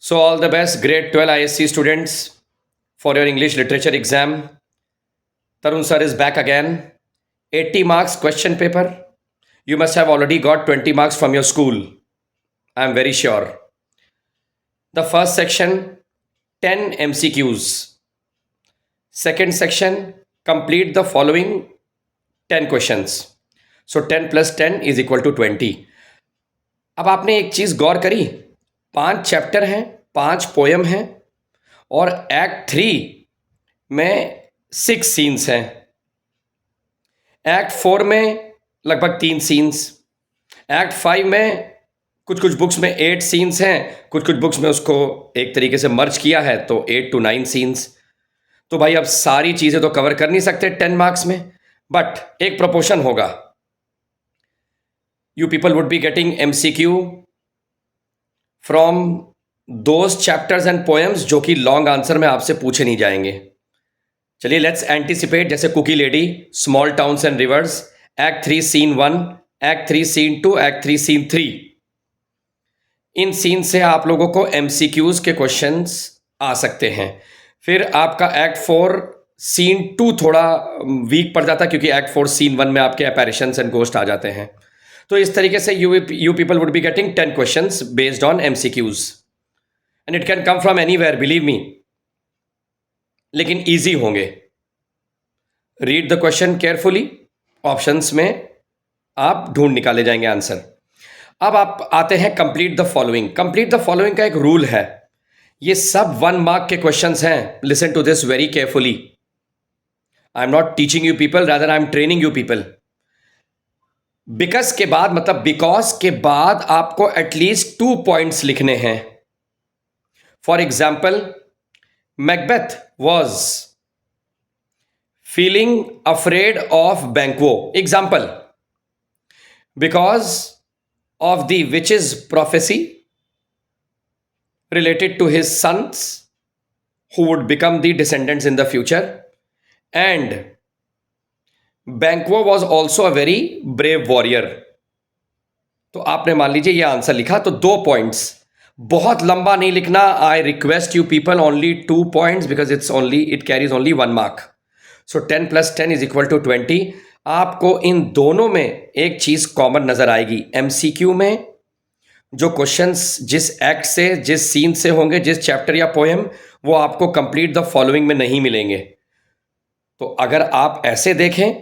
So, all the best, grade 12 ISC students, for your English literature exam. Tarun sir is back again. 80 marks question paper. You must have already got 20 marks from your school. I am very sure. The first section, 10 MCQs. Second section, complete the following 10 questions. So 10 plus 10 is equal to 20. अब आपने एक चीज़ गौर करी, 5 chapter हैं, 5 poem हैं और act 3 में 6 scenes हैं। Act 4 में लगभग 3 सीन्स। एक्ट 5 में कुछ कुछ बुक्स में 8 सीन्स हैं, कुछ कुछ बुक्स में उसको एक तरीके से मर्ज किया है तो 8 to 9 सीन्स। तो भाई अब सारी चीज़ें तो कवर कर नहीं सकते 10 मार्क्स में, बट एक प्रोपोर्शन होगा। You people would be getting MCQ from those chapters and poems जो कि लॉन्ग आंसर में आपसे पूछे नहीं जाएंगे। चलिए लेट्स एंटिसिपेट, जैसे cookie lady, small towns and rivers, act 3 scene 1, act 3 scene 2, act 3 scene 3। इन सीन से आप लोगों को MCQs के क्वेश्चंस आ सकते हैं। फिर आपका एक्ट 4 सीन 2 थोड़ा वीक पड़ जाता है क्योंकि एक्ट 4 सीन 1 में आपके अपैरिशंस एंड गोस्ट आ जाते हैं। तो इस तरीके से you people would be getting 10 questions based on MCQs and it can come from anywhere, believe me, लेकिन easy होंगे। Read the question carefully, options में आप ढूंढ निकाले जाएंगे आंसर। अब आप आते हैं complete the following. Complete the following का एक रूल है, ये सब 1 मार्क के क्वेश्चंस हैं। Listen to this very carefully. I am not teaching you people, rather I am training you people. Because के बाद, मतलब बिकॉज के बाद आपको एटलीस्ट 2 पॉइंट्स लिखने हैं। For example, Macbeth was feeling afraid of Banquo. Example, because of the witches prophecy related to his sons who would become the descendants in the future, and Banquo was also a very brave warrior। तो आपने मान लीजिए ये answer लिखा तो 2 points. बहुत लंबा नहीं लिखना। I request you people only 2 points because it carries only 1 mark. So 10 + 10 is equal to 20। आपको इन दोनों में एक चीज कॉमन नजर आएगी। MCQ में जो क्वेश्चंस जिस एक्ट से, जिस सीन से होंगे, जिस चैप्टर या पोएम, वो आपको कंप्लीट द फॉलोइंग में नहीं मिलेंगे। तो अगर आप ऐसे देखें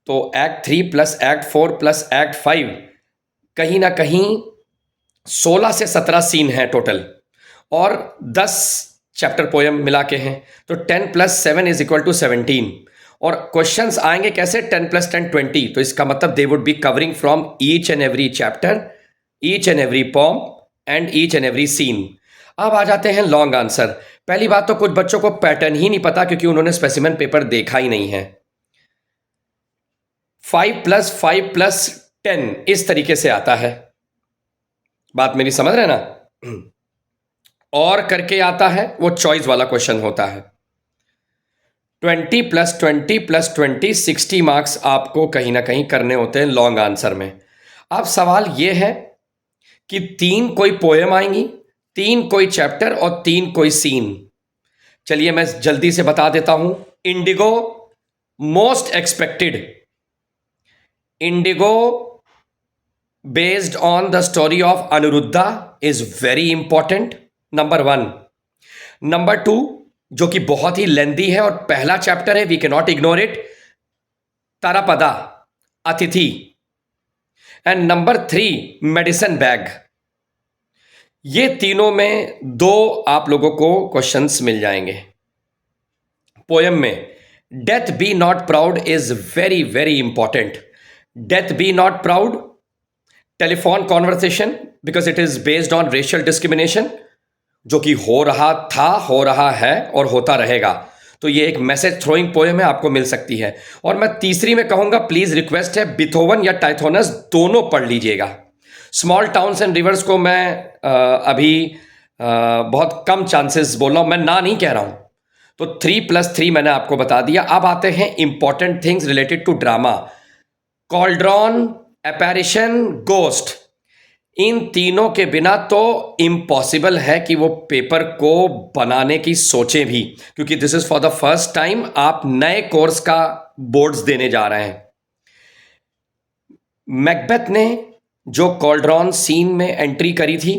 तो act 3 plus act 4 plus act 5 कहीं ना कहीं 16 से 17 सीन हैं टोटल और 10 चैप्टर पोएम मिला के हैं। तो 10 + 7 इज इक्वल टू 17। और क्वेश्चंस आएंगे कैसे? 10 + 10 20। तो इसका मतलब they would be covering from each and every chapter, each and every poem and each and every scene. अब आ जाते हैं लॉन्ग आंसर। पहली बात तो कुछ बच्चों को पैटर्न ही नहीं पता क्योंकि उन्होंने स्पेसिमेन पेपर देखा ही नहीं है। 5 + 5 + 10 इस तरीके से आता है। बात मेरी समझ रहे ना? और करके आता है, वो चॉइस वाला क्वेश्चन होता है। 20 + 20 + 20 60 मार्क्स आपको कहीं ना कहीं करने होते हैं लॉन्ग आंसर में। अब सवाल ये है कि 3 कोई पोएम आएंगी, 3 कोई चैप्टर और 3 कोई सीन। चलिए मैं जल्दी से बता देता हूं। Indigo most expected. Indigo based on the story of Anuruddha is very important, number 1। Number 2, जो कि बहुत ही लेंदी है और पहला चैप्टर है, we can not ignore it, Tarapada, Atithi. And number 3, medicine bag. ये तीनों में 2 आप लोगों को क्वेश्चंस मिल जाएंगे। पोएम में death B not proud is very very important. Death B not proud, telephone conversation, because it is based on racial discrimination, जो कि हो रहा था, हो रहा है और होता रहेगा। तो ये एक मैसेज थ्रोइंग पोएम है, आपको मिल सकती है। और मैं तीसरी में कहूंगा, प्लीज रिक्वेस्ट है, बिथोवन या टाइथोनस दोनों पढ़ लीजिएगा। स्मॉल टाउन्स एंड रिवर्स को मैं अभी बहुत कम चांसेस बोल रहा हूं, मैं ना नहीं कह रहा हूं। तो 3 + 3 मैंने आपको बता दिया। अब आते हैं important things related to drama. Cauldron, apparition, ghost, इन तीनों के बिना तो इम्पॉसिबल है कि वो पेपर को बनाने की सोचें भी, क्योंकि this is for the first time आप नए कोर्स का बोर्ड्स देने जा रहे हैं। मैकबेथ ने जो कॉल्ड्रॉन सीन में एंट्री करी थी,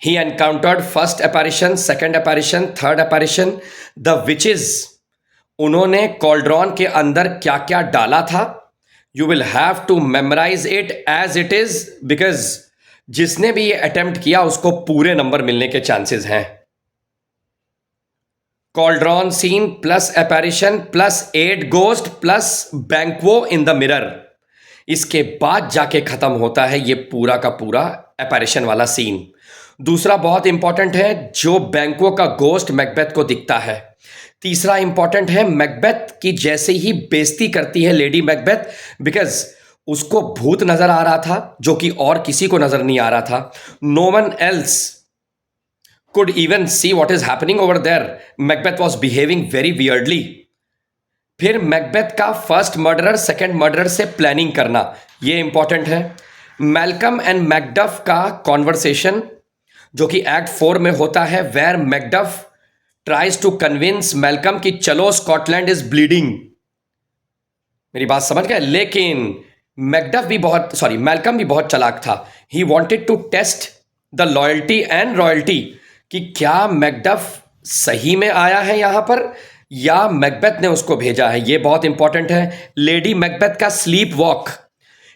he encountered first apparition, second apparition, third apparition, the witches. उन्होंने कॉल्ड्रॉन के अंदर क्या क्या डाला था, you will have to memorise it as it is, because जिसने भी ये अटेम्प्ट किया उसको पूरे नंबर मिलने के चांसेस हैं। Cauldron scene plus apparition plus 8 ghost plus Banquo in the mirror, इसके बाद जाके खत्म होता है ये पूरा का पूरा अपैरिशन वाला सीन। दूसरा बहुत इंपॉर्टेंट है, जो बैंक्वो का गोस्ट मैकबेथ को दिखता है। तीसरा इंपॉर्टेंट है, मैकबेथ की जैसे ही बेइज्जती करती है लेडी मैकबेथ, बिकॉज उसको भूत नजर आ रहा था जो कि और किसी को नजर नहीं आ रहा था। No one else could even see what is happening over there. Macbeth was behaving very weirdly. फिर मैकबेथ का फर्स्ट मर्डरर सेकंड मर्डरर से प्लानिंग करना, ये इंपॉर्टेंट है। मैल्कम एंड मैकडफ का कॉन्वर्सेशन जो कि एक्ट 4 में होता है, where Macduff tries to convince Malcolm कि चलो स्कॉटलैंड इज ब्लीडिंग। मेरी बात समझ गए? लेकिन मैल्कम भी बहुत चालाक था। He wanted to test the loyalty and royalty कि क्या मैकडफ सही में आया है यहां पर या मैकबेथ ने उसको भेजा है। यह बहुत इंपॉर्टेंट है। लेडी मैकबेथ का स्लीप वॉक,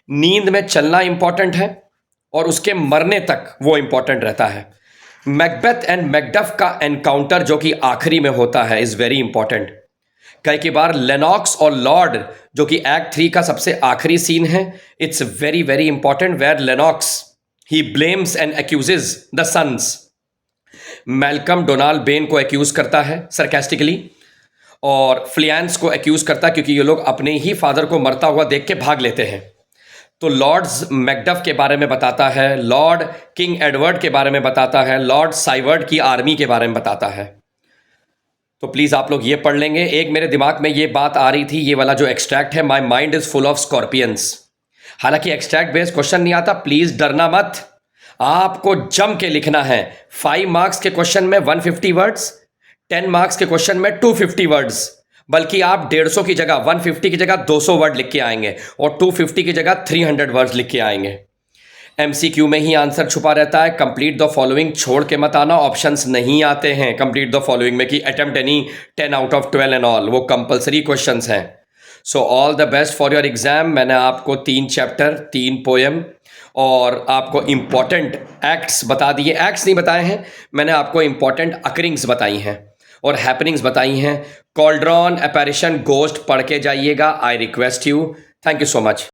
नींद में चलना इंपॉर्टेंट है और उसके मरने तक वो इंपॉर्टेंट रहता है। मैकबेथ एंड मैकडफ का एनकाउंटर जो कि आखिरी में होता है इज वेरी इंपॉर्टेंट। कई बार लेनॉक्स और लॉर्ड जो कि एक्ट 3 का सबसे आखिरी सीन है, it's very very important, where Lennox he blames and accuses the sons. Malcolm Donalbain को एक्यूज करता है सरकास्टिकली और फ्लियांस को एक्यूज करता है क्योंकि ये लोग अपने ही फादर को मरता हुआ देख के भाग लेते हैं। तो लॉर्ड्स मैकडफ के बारे में बताता है, लॉर्ड किंग एडवर्ड के बारे में बताता है, लॉर्ड साइवर्ड की आर्मी के बारे में बताता है। तो प्लीज़ आप लोग ये पढ़ लेंगे। एक मेरे दिमाग में ये बात आ रही थी, ये वाला जो एक्सट्रैक्ट है, my mind is full of scorpions. हालांकि एक्सट्रैक्ट बेस्ड क्वेश्चन नहीं आता, प्लीज़ डरना मत, आपको जम के लिखना है। 5 मार्क्स के क्वेश्चन में 150 वर्ड्स, 10 मार्क्स के क्वेश्चन में 250 वर्ड्स, बल्कि आप 150 की जगह 150 की जगह 200 वर्ड लिख के आएंगे और 250 की जगह 300 वर्ड्स लिख के आएंगे। एमसीक्यू में ही आंसर छुपा रहता है। कंप्लीट द फॉलोइंग छोड़ के मत आना, ऑप्शंस नहीं आते हैं कंप्लीट द फॉलोइंग में कि attempt any 10 out of 12 and all, वो कंपलसरी क्वेश्चंस हैं। So all the best for your exam. मैंने आपको 3 चैप्टर, 3 पोएम और आपको इंपॉर्टेंट एक्ट्स बता दिए। एक्ट्स नहीं बताए हैं मैंने, आपको इंपॉर्टेंट अकरिंग्स बताई हैं और हैपनिंग्स बताई हैं। कॉल्ड्रॉन, अपैरिशन, गोस्ट पढ़ के जाइएगा। आई request you. Thank you so much.